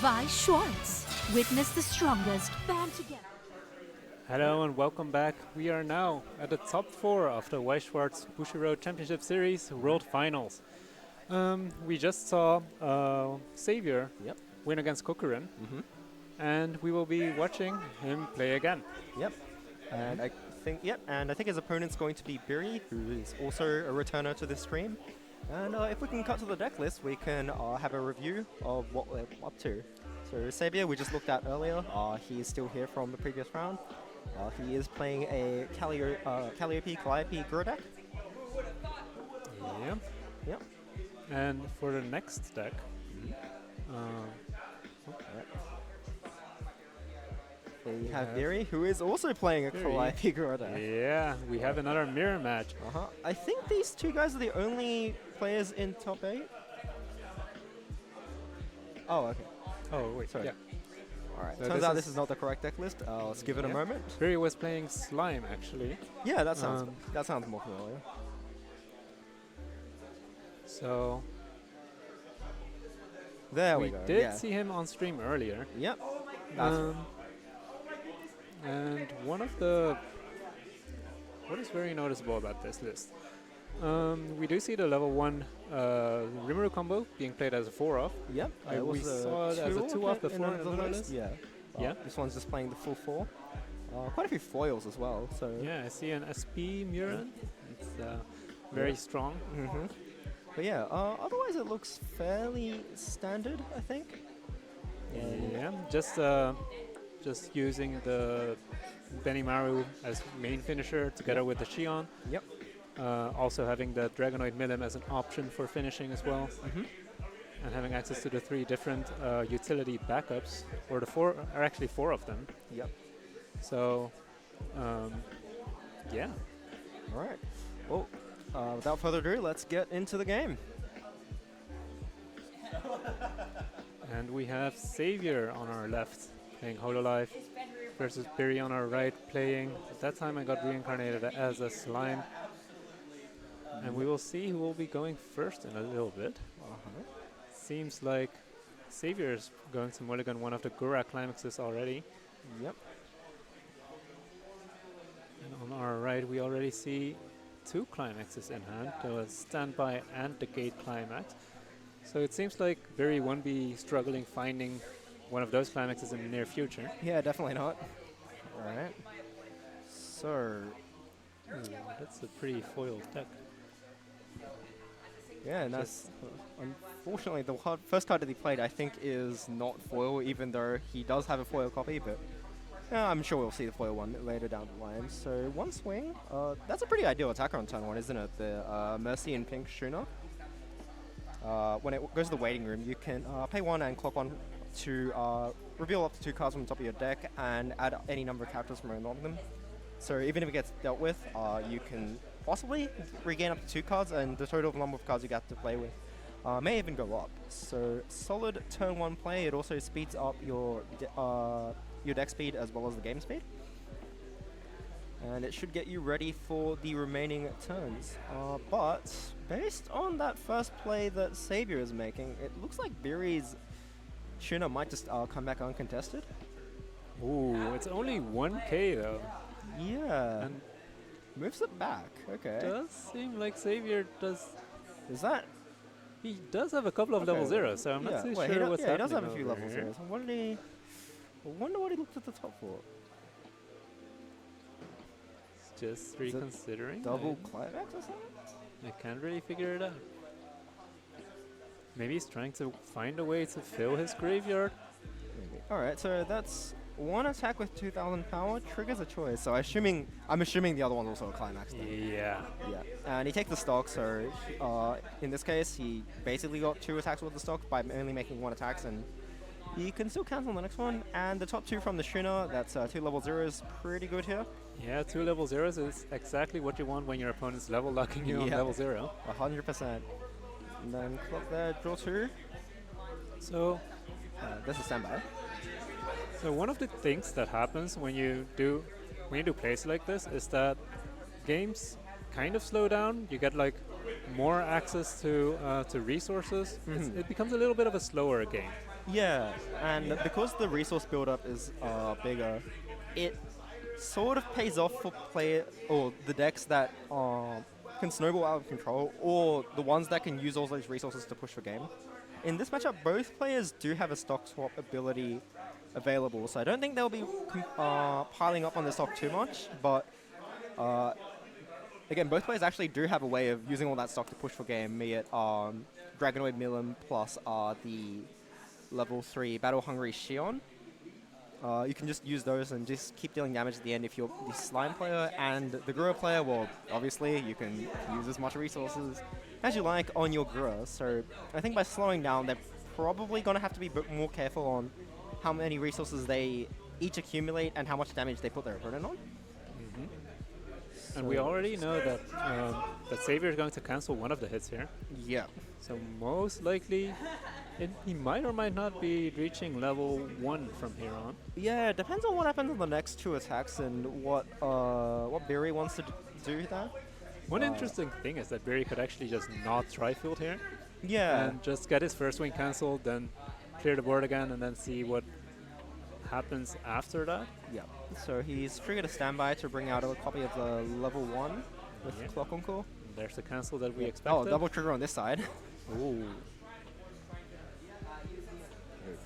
Vi Schwartz. Witness the strongest band together. Hello and welcome back. We are now at the top 4 of the Schwartz Bushiroad Championship Series World Finals. We just saw Xavier win against Kokurin, and we will be watching him play again. Yep. And I think his opponent's going to be Birry, who is also a returner to this stream. And if we can cut to the deck list, we can have a review of what we're up to. So Xavier, we just looked at earlier. He's still here from the previous round. He is playing a Calliope Guru deck. Yeah. Yep. And for the next deck, we have Birry, who is also playing a Calliope Guru deck. Yeah, we have another mirror match. I think these two guys are the only players in top 8. Oh, okay. Oh, wait. Sorry. Yeah. Alright, So turns out this is not the correct deck list. Let's give it a moment. Birry was playing Slime, actually. Yeah, that sounds more familiar. So There we go. did Yeah. see him on stream earlier. Yep. And one of what is very noticeable about this list, we do see the level 1 Rimuru combo being played as a 4-off. Yep. We saw it as a 2-off before in another list. Yeah. Yeah. This one's just playing the full 4. Quite a few foils as well. So Yeah, I see an SP Muran. It's very strong. But yeah, otherwise it looks fairly standard, I think. Yeah, just using the Benimaru as main finisher together with the Shion. Yep. Also having the Dragonoid Milim as an option for finishing as well. And having access to the 3 different utility backups, or the 4 are actually 4 of them. Yep. So, yeah. All right. Well, without further ado, let's get into the game. And we have Xavier on our left playing Hololive versus Birry on our right playing. At that time I got reincarnated as a Slime. And we will see who will be going first in a little bit. Seems like Xavier is going to mulligan one of the Gura climaxes already. Yep. And on our right we already see 2 climaxes in hand, the standby and the gate climax. So it seems like Birry won't be struggling finding one of those climaxes in the near future. Yeah, definitely not. All right. So, That's a pretty foiled deck. yeah, and that's unfortunately the first card that he played, I think, is not foil, even though he does have a foil copy, but I'm sure we'll see the foil one later down the line. So one swing, that's a pretty ideal attacker on turn 1, isn't it? The Mercy and Pink Shuna. When it goes to the waiting room, you can pay 1 and clock 1 to reveal up to 2 cards from the top of your deck and add any number of characters from among them. So even if it gets dealt with, you can possibly regain up to 2 cards, and the total number of cards you get to play with may even go up. So solid turn 1 play. It also speeds up your deck speed as well as the game speed. And it should get you ready for the remaining turns. But based on that first play that Xavier is making, it looks like Birry's Shuna might just come back uncontested. Ooh, it's only 1k though. Yeah. And moves it back. Okay. does seem like Xavier does. Is that? He does have a couple of level 0s, so I'm not too Wait, sure what's he happening. does have a few over level here. zeros. I wonder what he looked at the top for. Just Is it reconsidering. Double climax or something? I can't really figure it out. Maybe he's trying to find a way to fill his graveyard. Maybe. Alright, so that's 1 attack with 2000 power, triggers a choice. So I'm assuming the other one's also a climax then. Yeah. Yeah. And he takes the stock, so in this case he basically got 2 attacks with the stock by only making 1 attack, and he can still cancel the next one. And the top 2 from the Shuna, that's 2 level 0s, pretty good here. Yeah, 2 level 0s is exactly what you want when your opponent's level locking you on level 0. 100%. And then clock there, draw 2. So, This is standby. so one of the things that happens when you do plays like this is that games kind of slow down. You get like more access to resources. It becomes a little bit of a slower game. Yeah, and because the resource buildup is bigger, it sort of pays off for player or the decks that can snowball out of control, or the ones that can use all those resources to push for game. In this matchup, both players do have a stock swap ability available, so I don't think they'll be piling up on the stock too much. But uh, again, both players actually do have a way of using all that stock to push for game, be it Dragonoid Milim plus the level 3 Battle Hungry Shion. You can just use those and just keep dealing damage at the end if you're the Slime player. And the Gura player, well, obviously you can use as much resources as you like on your Gura. So I think by slowing down, they're probably going to have to be a bit more careful on how many resources they each accumulate and how much damage they put their opponent on. And we already know that that Savior is going to cancel one of the hits here. Yeah. So most likely, he might or might not be reaching level 1 from here on. Yeah, it depends on what happens on the next 2 attacks and what Birry wants to do there. One interesting thing is that Birry could actually just not Tri-Field here. Yeah. And just get his first wing cancelled, then clear the board again, and then see what happens after that. Yeah. So he's triggered a standby to bring out a copy of the level 1 with Clock Uncle. There's the cancel that we expected. Oh, double trigger on this side. Ooh.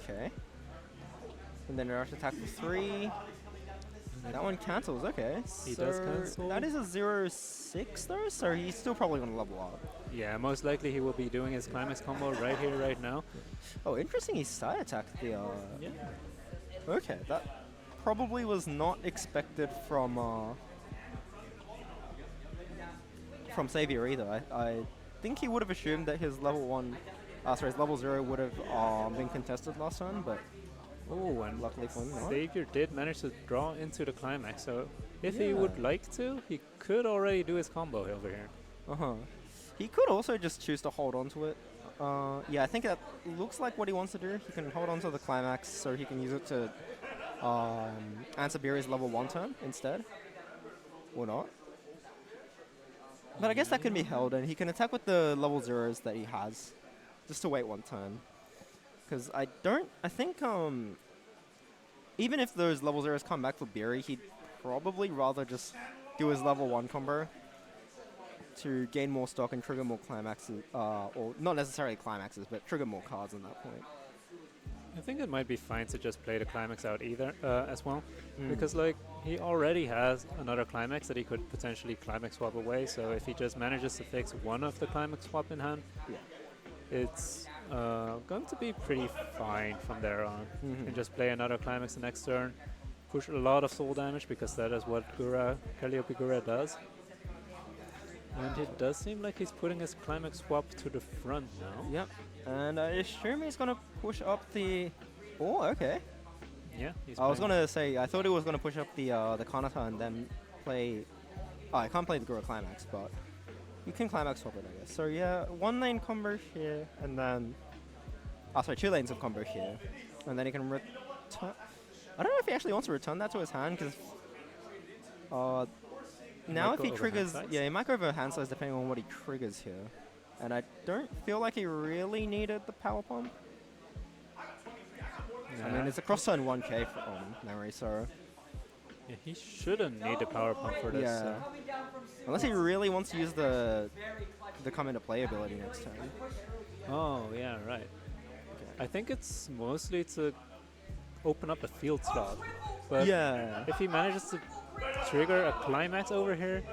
Okay. And then rush attack for 3. That one cancels, okay. He does cancel. That is a 0-6 though, so he's still probably going to level up. Yeah, most likely he will be doing his climax combo right here, right now. Oh, interesting, he side attacked the... Yeah. Okay, that probably was not expected from Savior either. I think he would have assumed that his level 1... his level 0 would have been contested last time, but... Oh, and luckily for him, Savior did manage to draw into the climax, so if he would like to, he could already do his combo over here. Uh-huh. He could also just choose to hold on to it. Yeah, I think that looks like what he wants to do. He can hold on to the climax so he can use it to answer Birry's level 1 turn instead. Or not. But I guess that can be held, and he can attack with the level 0s that he has, just to wait 1 turn. Because I think even if those level 0s come back for Birry, he'd probably rather just do his level 1 combo to gain more stock and trigger more climaxes, or not necessarily climaxes, but trigger more cards at that point. I think it might be fine to just play the climax out either as well, because like he already has another climax that he could potentially climax swap away. So if he just manages to fix one of the climax swap in hand, it's going to be pretty fine from there on. And just play another climax the next turn, push a lot of soul damage because that is what Calliope Gura does. And it does seem like he's putting his climax swap to the front now. Yep. And I assume he's gonna push up the... Oh, okay. Yeah, he's I was gonna say, I thought he was gonna push up the Kanata and then play... Oh, I can't play the Gura Climax, but you can Climax swap it, I guess. So yeah, 1 lane combo here, and then... Oh, sorry, 2 lanes of combo here. And then he can return... I don't know if he actually wants to return that to his hand, because... now if he triggers... Yeah, he might go over hand size depending on what he triggers here. And I don't feel like he really needed the power pump. Nah. I mean, it's a cross turn 1k from memory, so... Yeah, he shouldn't need the power pump for this. Yeah. Unless he really wants to use the come into play ability next turn. Oh, yeah, right. I think it's mostly to open up a field slot. But Yeah. if he manages to trigger a climax over here,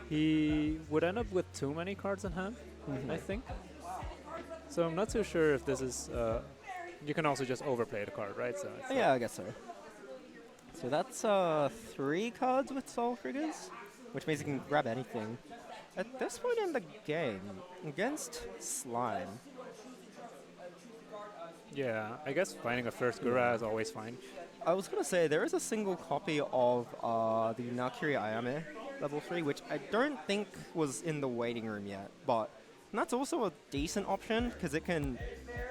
he would end up with too many cards in hand, I think. So I'm not too sure if this is... you can also just overplay the card, right? So it's Yeah, I guess so. So that's 3 cards with soul triggers, which means you can grab anything. At this point in the game, against Slime, yeah, I guess finding a first Gura is always fine. I was going to say, there is a single copy of the Nakiri Ayame level 3, which I don't think was in the waiting room yet, but that's also a decent option, because it can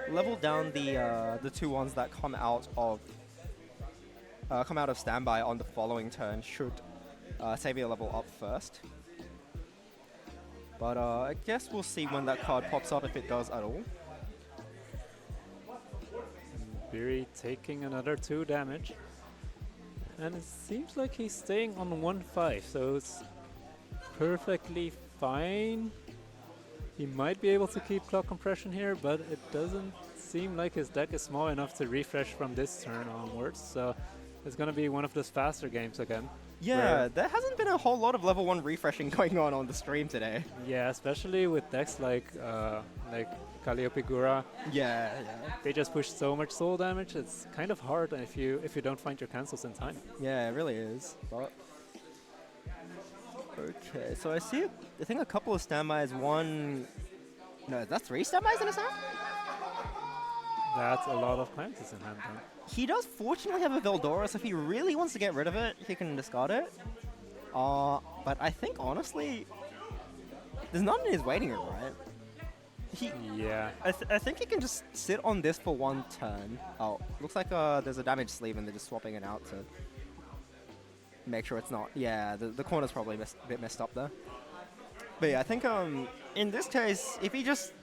level down the 2 ones that come out of standby on the following turn, should Savior level up first. But I guess we'll see when that card pops up, if it does at all. Birry taking another 2 damage. And it seems like he's staying on 1-5, so it's perfectly fine. He might be able to keep clock compression here, but it doesn't seem like his deck is small enough to refresh from this turn onwards, so it's going to be one of those faster games again. Yeah, there hasn't been a whole lot of level 1 refreshing going on the stream today. Yeah, especially with decks like Calliope Gura. Yeah. They just push so much soul damage, it's kind of hard if you don't find your cancels in time. Yeah, it really is. But okay, so I think a couple of standbys, no, that's 3 standbys in his hand? That's a lot of climaxes in hand then. He does fortunately have a Veldora, so if he really wants to get rid of it, he can discard it. But I think, honestly, there's none in his waiting room, right? Yeah. I think he can just sit on this for 1 turn. Oh, looks like there's a damage sleeve and they're just swapping it out to make sure it's not. Yeah, the corner's probably a bit messed up there. But yeah, I think in this case, if he just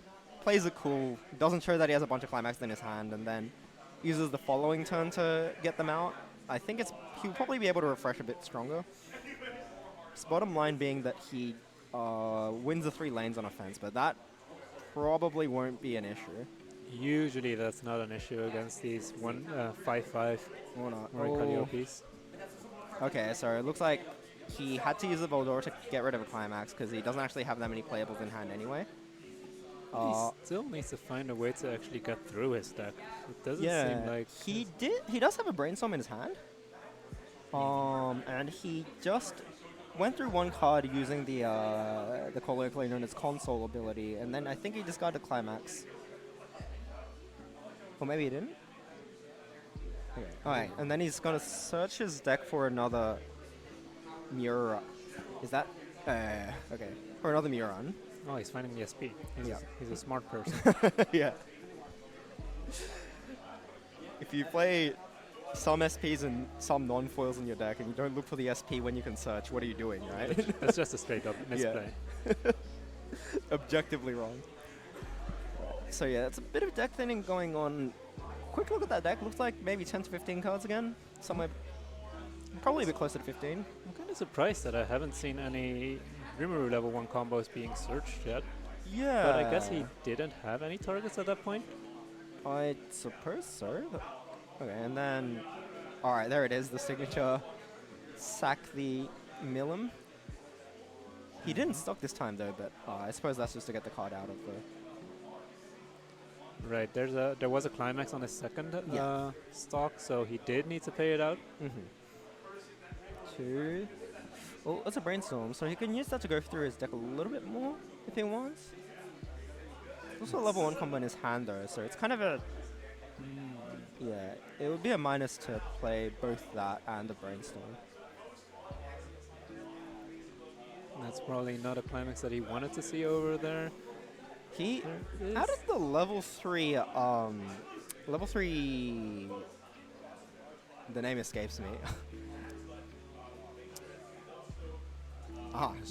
plays it cool, doesn't show that he has a bunch of climaxes in his hand, and then uses the following turn to get them out, I think he'll probably be able to refresh a bit stronger. His bottom line being that he wins the 3 lanes on offense, but that probably won't be an issue. Usually that's not an issue against these 5-5 Or not. Calliopes. Okay, so it looks like he had to use the Voldor to get rid of a climax because he doesn't actually have that many playables in hand anyway. He still needs to find a way to actually get through his deck. It doesn't seem like he does have a Brainstorm in his hand. And he just went through 1 card using the colloquially known as console ability, and then I think he discarded climax. Or maybe he didn't. Okay. Alright, and then he's gonna search his deck for another Mirror. Is that okay? For another Muron. Oh, he's finding the SP. Yeah. He's a smart person. Yeah. If you play some SPs and some non-foils in your deck and you don't look for the SP when you can search, what are you doing, right? That's just a straight up misplay. Objectively wrong. So yeah, it's a bit of deck thinning going on. Quick look at that deck. Looks like maybe 10 to 15 cards again. Somewhere, probably a bit closer to 15. I'm kind of surprised that I haven't seen any Rimuru level 1 combos being searched yet. Yeah. But I guess he didn't have any targets at that point. I suppose so. Okay, and then, all right, there it is, the signature. Sack the Milim. He didn't stock this time though, but I suppose that's just to get the card out of the. Right, there was a climax on his second stock, so he did need to pay it out. 2. Well, that's a Brainstorm, so he can use that to go through his deck a little bit more if he wants. Also a level 1 combo in his hand though, so it's kind of a. Yeah, it would be a minus to play both that and the Brainstorm. That's probably not a climax that he wanted to see over there. He, out of the level 3, the name escapes me.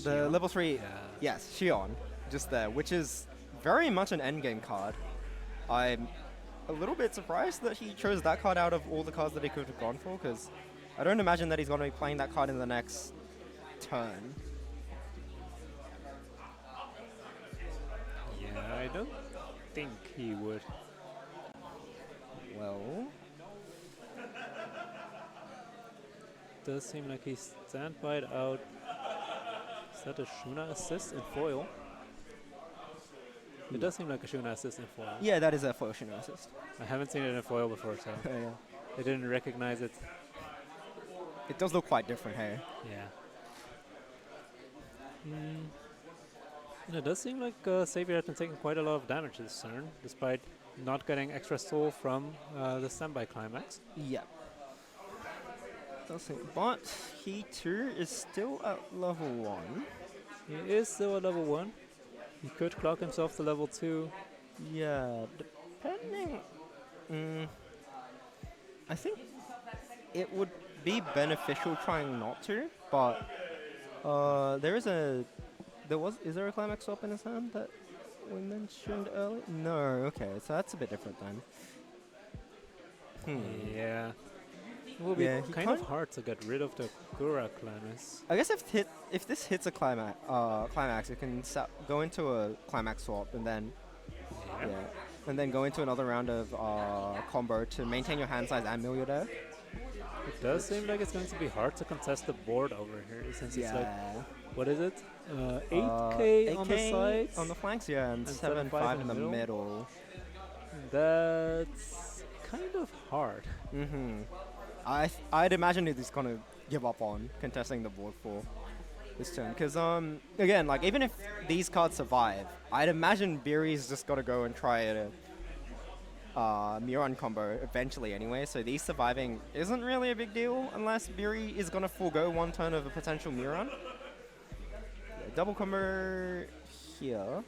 The level 3, yes, Shion, just there, which is very much an endgame card. I'm a little bit surprised that he chose that card out of all the cards that he could have gone for, because I don't imagine that he's going to be playing that card in the next turn. Yeah, I don't think he would. Well, Does seem like he's standby'd out. Is that a Shuna assist in foil? It does seem like a Shuna assist in foil. yeah, that is a foil Shino assist. I haven't seen it in foil before, so Yeah. I didn't recognize it. It does look quite different, hey? Yeah. And it does seem like Xavier has been taking quite a lot of damage this turn, despite not getting extra soul from the standby climax. Yeah. Does seem, but he too is still at level 1. He is still at level 1. He could clock himself to level 2. Yeah, depending. I think it would be beneficial trying not to, but is there a climax swap in his hand that we mentioned earlier? No, okay, so that's a bit different then. Yeah. It will be Yeah, he kind of can't- hard to get rid of the Gura Climax. I guess if this hits a climax, it can go into a climax swap and then Yeah. and then go into another round of combo to maintain your hand size and mill your deck. It does seem like it's going to be hard to contest the board over here since it's like, what is it? 8k on the 8K sides? on the flanks, yeah, and 7-5 in the middle. That's kind of hard. I'd imagine he's gonna give up on contesting the board for this turn, because again, like even if these cards survive, I'd imagine Birry's just gotta go and try a Muron combo eventually anyway. So these surviving isn't really a big deal unless Birry is gonna forego one turn of a potential Muron. Double combo here.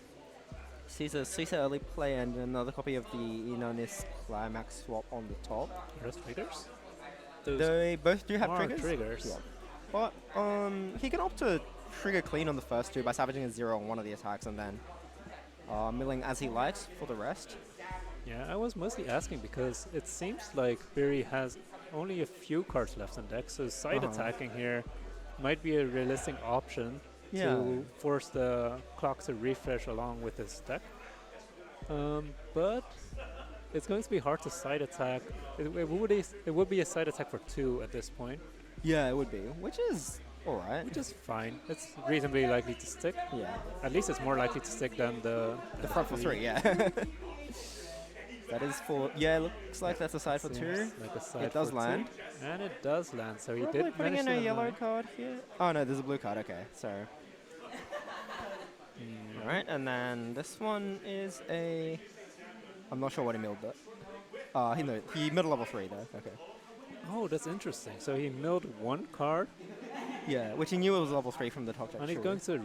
Sees a early play and another copy of the Inonis Climax swap on the top. Are those triggers? Those They both do have are triggers. triggers. Yeah. But he can opt to trigger clean on the first two by savaging a 0 on one of the attacks and then milling as he likes for the rest. Yeah, I was mostly asking because it seems like Birry has only a few cards left in deck, so side attacking here might be a realistic option to force the clock to refresh along with his deck. But it's going to be hard to side attack. It would be a side attack for 2 at this point. Yeah, it would be, which is alright. Which is fine. It's reasonably likely to stick. Yeah. At least it's more likely to stick than the front for 3, yeah. That is for, yeah, looks like that's a side for 2. Like a side It does for land. 2. And it does land, so he Probably did putting manage in to a yellow land. card here. Oh no, there's a blue card, okay, so. Alright, and then this one is a, I'm not sure what he milled, but he milled level 3 though, okay. Oh, that's interesting. So he milled 1 card, Yeah, which he knew it was level 3 from the top deck. and he's going to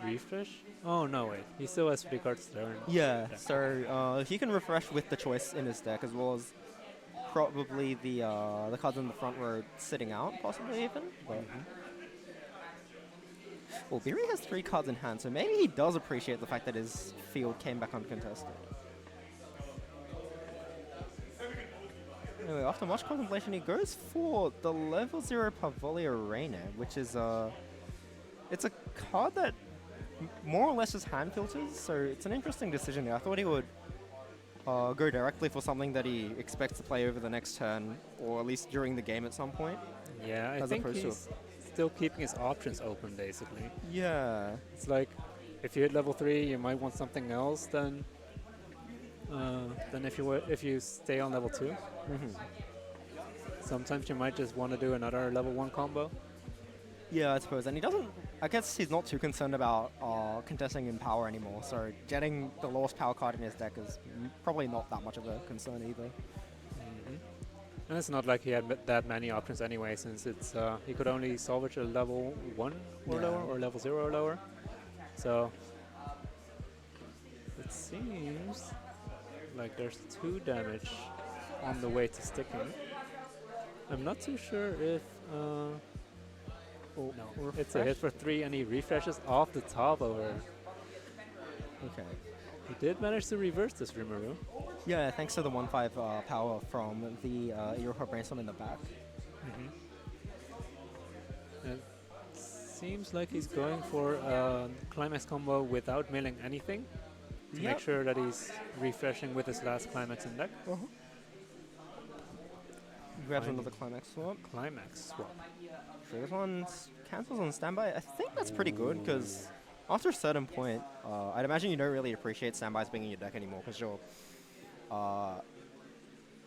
refresh? Oh, no, wait. He still has 3 cards to learn. Yeah, so he can refresh with the choice in his deck as well as probably the cards in the front row sitting out, possibly even. But well, Birry has 3 cards in hand, so maybe he does appreciate the fact that his field came back uncontested. Anyway, after much contemplation, he goes for the level 0 Pavolia Reina, which is it's a card that more or less just hand filters, so it's an interesting decision. I thought he would go directly for something that he expects to play over the next turn, or at least during the game at some point. Yeah, I As think opposed to- he's still keeping his options open, basically. Yeah. It's like, if you hit level 3, you might want something else than if you stay on level 2. Sometimes you might just want to do another level 1 combo. Yeah, I suppose. And he doesn't, I guess he's not too concerned about contesting in power anymore, so getting the lowest power card in his deck is probably not that much of a concern either. And it's not like he had that many options anyway, since it's he could only salvage a level 1 or Yeah. lower, or level 0 or lower. So it seems like there's 2 damage on the way to sticking. I'm not too sure if no, it's a hit for 3 and he refreshes off the top over. Okay. He did manage to reverse this Rimuru. Yeah, thanks to the 1/5 power from the Iroha Brainstorm in the back. It seems like he's going for a climax combo without milling anything to make sure that he's refreshing with his last climax in deck. Grabs Fine. another climax swap. Climax swap. So this one cancels on standby. I think that's pretty good because after a certain point, I'd imagine you don't really appreciate standbys being in your deck anymore because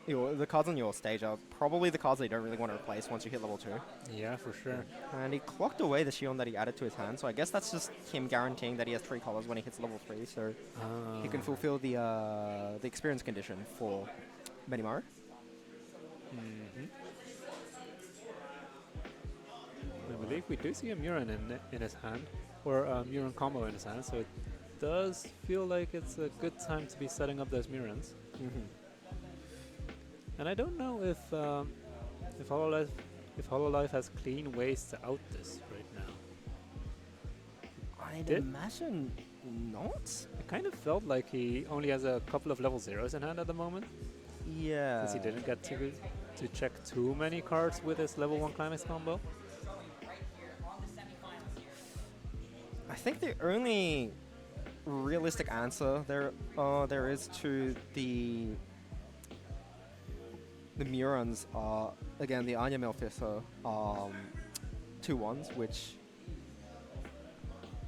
the cards on your stage are probably the cards that you don't really want to replace once you hit level 2. Yeah, for sure. And he clocked away the shield that he added to his hand, so I guess that's just him guaranteeing that he has 3 colors when he hits level 3, so he can fulfill the experience condition for Benimaru. I believe we do see a Muron in his hand, or a Muron combo in his hand, so it does feel like it's a good time to be setting up those Murons. And I don't know if HoloLive has clean ways to out this right now. I'd Did- imagine not. It kind of felt like he only has a couple of level 0s in hand at the moment. Yeah. Since he didn't get to check too many cards with his level 1 climax combo. I think the only realistic answer there is to the Murons are again the Anya Melfissa 2-1s, which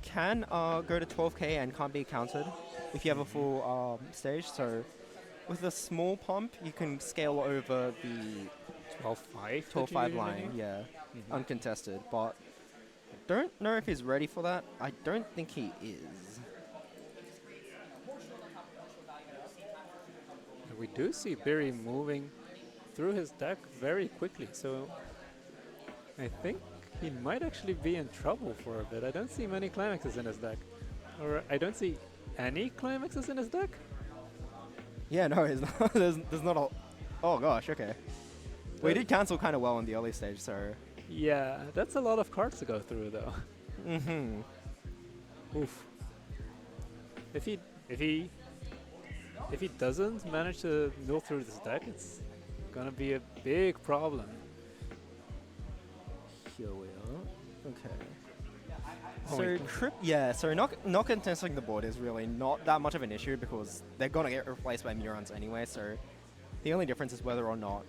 can go to 12k and can't be countered if you have a full stage. So with a small pump, you can scale over the 12-5. 12-5 line, yeah, uncontested. But I don't know if he's ready for that. I don't think he is. We do see Birry moving through his deck very quickly, so I think he might actually be in trouble for a bit. I don't see many climaxes in his deck. Or I don't see any climaxes in his deck. Yeah, no, it's not, there's not a... Oh gosh, okay. We did cancel kind of well in the early stage, so... Yeah, that's a lot of cards to go through, though. Oof. If he doesn't manage to mill through this deck, it's gonna be a big problem. Here we are. Okay. Oh, So wait. so not contesting the board is really not that much of an issue because they're gonna get replaced by Murons anyway. So the only difference is whether or not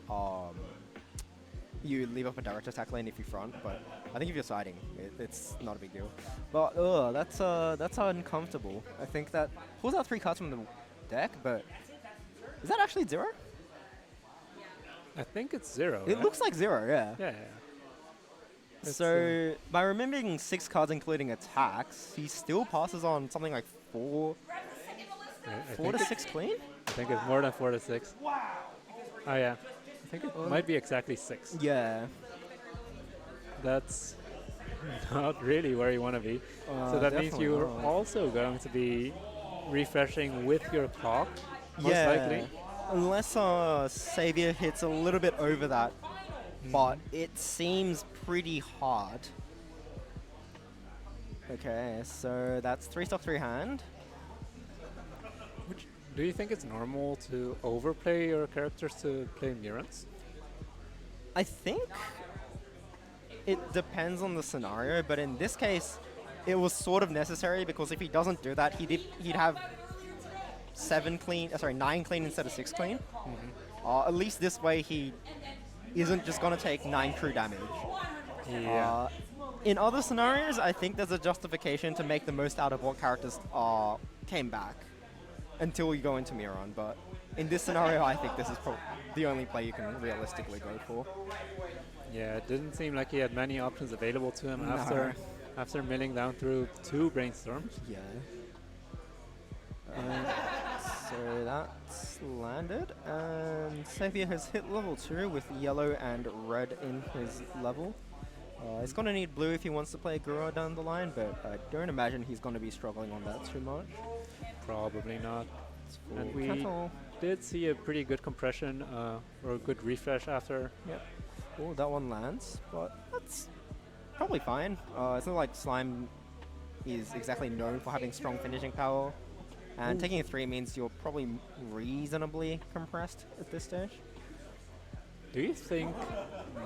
you leave up a direct attack lane if you front. But I think if you're siding, it's not a big deal. But that's uncomfortable. I think that pulls out 3 cards from the deck, but is that actually 0? I think it's 0. It right? looks like 0, yeah. Yeah. It's, So by removing 6 cards, including attacks, he still passes on something like 4 I 4 to think 6 clean. I think it's more than 4 to 6. Oh yeah. I think it might be exactly 6. Yeah. That's not really where you want to be. So that means definitely you're not. also going to be refreshing with your clock, most Yeah. likely. Unless Savior hits a little bit over that, but it seems pretty hard. Okay, so that's 3 stock 3 hand. Do you think it's normal to overplay your characters to play Murons? I think it depends on the scenario, but in this case, it was sort of necessary because if he doesn't do that, he'd have 9 clean instead of 6 clean. At least this way he isn't just gonna take 9 true damage. Yeah. In other scenarios, I think there's a justification to make the most out of what characters came back until you go into Miron, but in this scenario, I think this is the only play you can realistically go for. Yeah, it didn't seem like he had many options available to him No. after milling down through 2 brainstorms. Yeah. So that's landed, and Xavier has hit level 2 with yellow and red in his level. He's going to need blue if he wants to play Gura down the line, but I don't imagine he's going to be struggling on that too much. Probably not. And we Cattle. did see a pretty good compression or a good refresh after. Yep. Oh, that one lands, but that's probably fine. It's not like Slime is exactly known for having strong finishing power, and taking a 3 means you're probably reasonably compressed at this stage. Do you think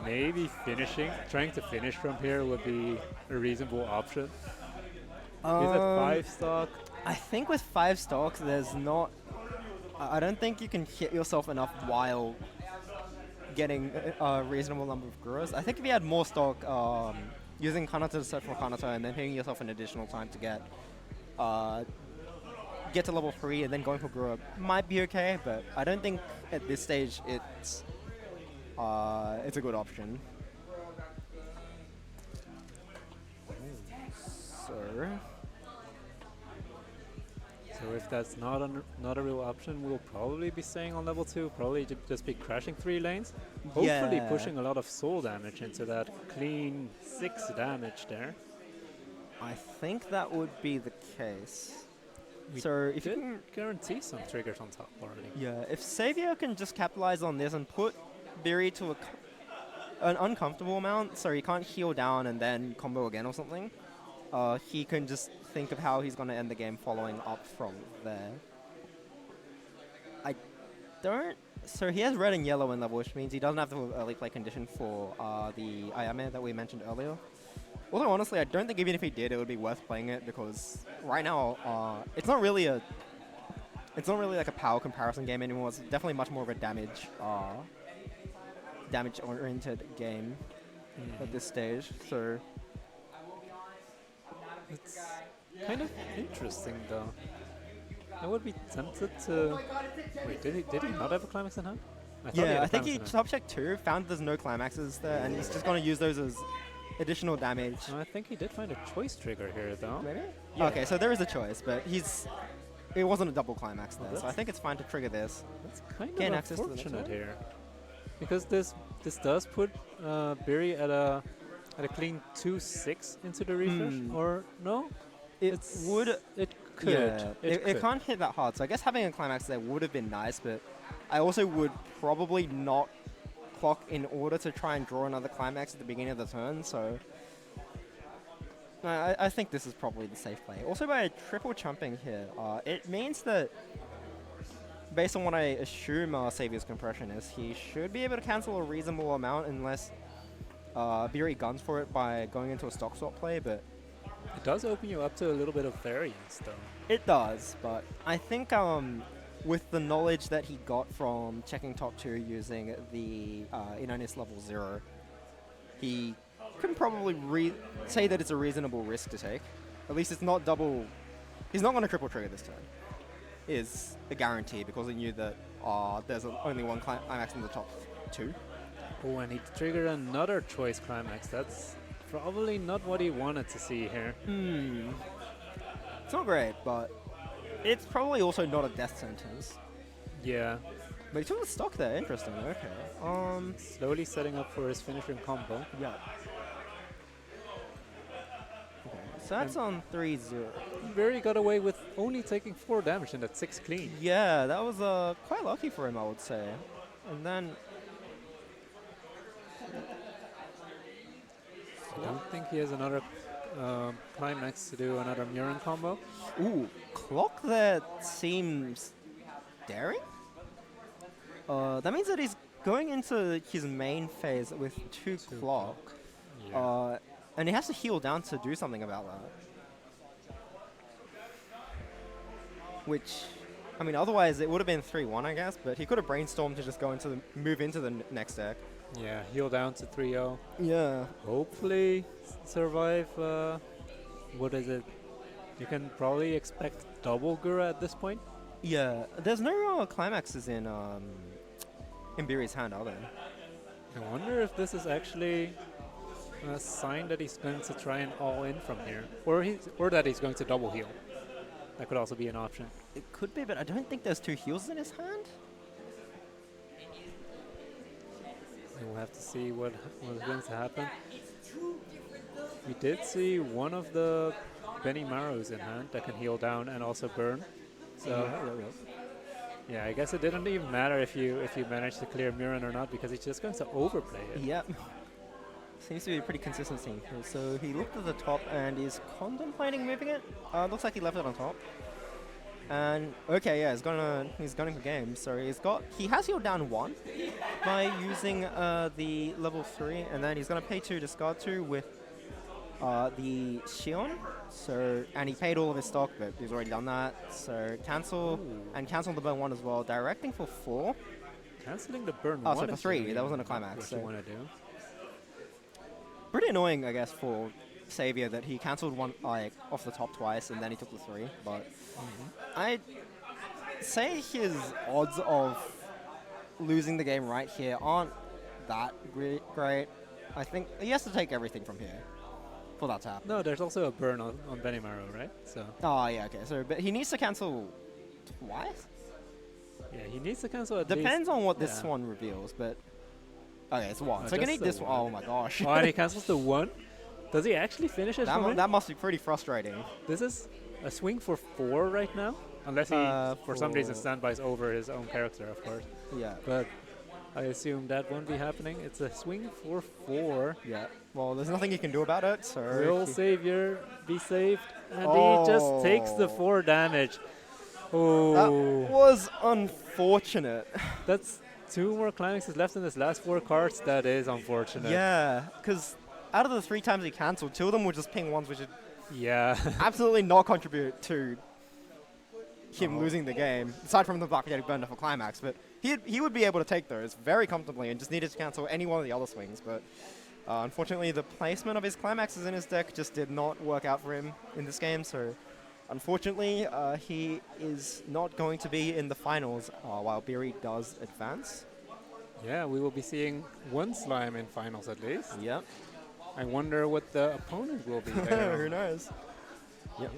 maybe trying to finish from here would be a reasonable option? He's at 5 stock. I think with 5 stocks, there's not... I don't think you can hit yourself enough while getting a reasonable number of Guras. I think if you had more stock, using Kanata to search for Kanata and then hitting yourself an additional time to get to level 3 and then going for Gura might be okay, but I don't think at this stage it's a good option. So if that's not a real option, we'll probably be staying on level 2, probably just be crashing 3 lanes. Hopefully Yeah. pushing a lot of soul damage into that clean 6 damage there. I think that would be the case. We So if you did can, guarantee some triggers on top already. yeah, if Xavier can just capitalize on this and put Birry to an uncomfortable amount, so he can't heal down and then combo again or something, he can just think of how he's going to end the game following up from there. I don't. So he has red and yellow in level, which means he doesn't have the early play condition for the Ayame that we mentioned earlier. Although honestly, I don't think even if he did, it would be worth playing it because right now it's not really like a power comparison game anymore. It's definitely much more of a damage-oriented game at this stage. So It's kind of interesting, though. I would be tempted to... Wait, did he not have a climax in hand? I think he top checked 2, found there's no climaxes there, and he's just going to use those as additional damage. No, I think he did find a choice trigger here, though. Maybe? Yeah. Okay, so there is a choice, but it wasn't a double climax there, so I think it's fine to trigger this. That's kind Gain of access to the next unfortunate one. here. Because this does put Birry at a clean 2-6 into the refresh, or no? It would... It could. Yeah, it could. can't hit that hard, so I guess having a climax there would have been nice, but I also would probably not clock in order to try and draw another climax at the beginning of the turn, so... I think this is probably the safe play. Also, by triple chumping here, it means that, based on what I assume Savior's compression is, he should be able to cancel a reasonable amount unless Birry guns for it by going into a stock swap play, but... It does open you up to a little bit of variance, though. It does, but I think with the knowledge that he got from checking top 2 using the Inonis level 0, he can probably say that it's a reasonable risk to take. At least it's not double... He's not going to triple trigger this turn. Is a guarantee because he knew that there's only one climax in the top 2. Oh, and he triggered another choice climax. That's probably not what he wanted to see here. It's not great, but it's probably also not a death sentence. Yeah. But he took the stock there. Interesting. Okay. Slowly setting up for his finishing combo. Yeah. Okay. So that's on 3-0. Birry got away with only taking 4 damage in that 6 clean. Yeah, that was quite lucky for him, I would say. And then... I don't think he has another climax to do another Murin combo. Ooh, clock that seems daring? That means that he's going into his main phase with 2 clock. Yeah. And he has to heal down to do something about that. Which, I mean, otherwise it would have been 3-1, I guess, but he could have brainstormed to just go into move into the next deck. Yeah, heal down to 3-0. Yeah. Hopefully survive, what is it? You can probably expect double Gura at this point. Yeah, there's no climaxes in Birry's hand, are there? I wonder if this is actually a sign that he's going to try and all in from here. Or that he's going to double heal. That could also be an option. It could be, but I don't think there's 2 heals in his hand. We'll have to see what's going to happen. We did see one of the Benny Marrows in hand that can heal down and also burn. So yeah, I guess it didn't even matter if you managed to clear Murin or not because he's just going to overplay it. Yep. Seems to be a pretty consistent team here. So he looked at the top and is contemplating moving it. Looks like he left it on top. And okay, yeah, he's gunning the game. So he has healed down 1 by using the level 3, and then he's gonna pay 2, discard 2 with the Shion. So and he paid all of his stock, but he's already done that. So cancel and cancel the burn 1 as well, directing for 4. Canceling the burn 1. Oh, so for 3, that wasn't a climax. What So you want to do? pretty annoying, I guess, for Savior that he cancelled 1 like off the top twice and then he took the 3. But I'd say his odds of losing the game right here aren't that great. I think he has to take everything from here for that to happen. No, there's also a burn on Benny Marrow, right? So Oh yeah, okay. So but he needs to cancel twice. yeah, he needs to cancel at Depends on what this yeah. one reveals, but okay, it's 1. Oh, So I can just need this the one. one. Oh my gosh. Oh, and he cancels the 1? Does he actually finish it from it? that must be pretty frustrating. This is a swing for 4 right now. Unless he, for some reason, standbys over his own character, of course. Yeah. But I assume that won't be happening. It's a swing for 4. Yeah. Well, there's nothing you can do about it, so... Will Savior be saved? And he just takes the 4 damage. Oh, Was unfortunate. that's 2 more climaxes left in this last 4 cards. That is unfortunate. Yeah, because out of the 3 times he cancelled, 2 of them were just ping ones, which would Yeah. absolutely not contribute to him Oh. losing the game, aside from the fact getting burned off a climax. But he would be able to take those very comfortably and just needed to cancel any one of the other swings. But unfortunately, the placement of his climaxes in his deck just did not work out for him in this game. So unfortunately, he is not going to be in the finals while Birry does advance. Yeah, we will be seeing 1 slime in finals at least. Yep. I wonder what the opponent will be Who there. knows? Yep.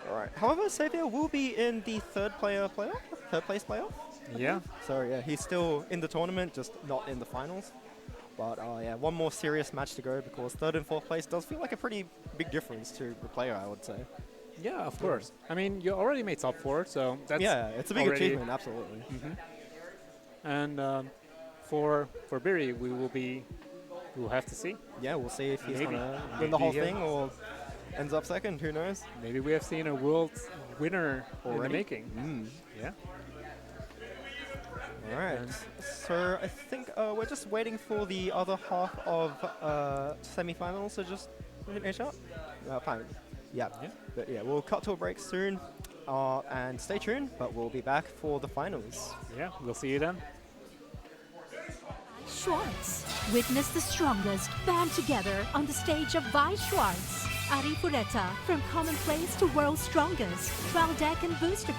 All right. However, Xavier will be in the third place playoff. Yeah. So yeah, he's still in the tournament, just not in the finals. But yeah, 1 more serious match to go because 3rd and 4th place does feel like a pretty big difference to the player, I would say. Yeah, of course. I mean, you already made top 4, so that's Yeah, it's a big already- achievement, absolutely. And for Birry, we'll have to see. Yeah, we'll see if he's Maybe. gonna win the whole Maybe, thing or ends up second. Who knows? Maybe we have seen a world winner in the Already? making. Yeah. All right. And- So I think we're just waiting for the other half of semi-finals to just finish up. Fine. Yeah. Yeah. But yeah, we'll cut to a break soon. And stay tuned, but we'll be back for the finals. Yeah, we'll see you then. Schwartz. Witness the strongest band together on the stage of Vi Schwartz. Ari Fureta, from commonplace to world's strongest. 12 deck and booster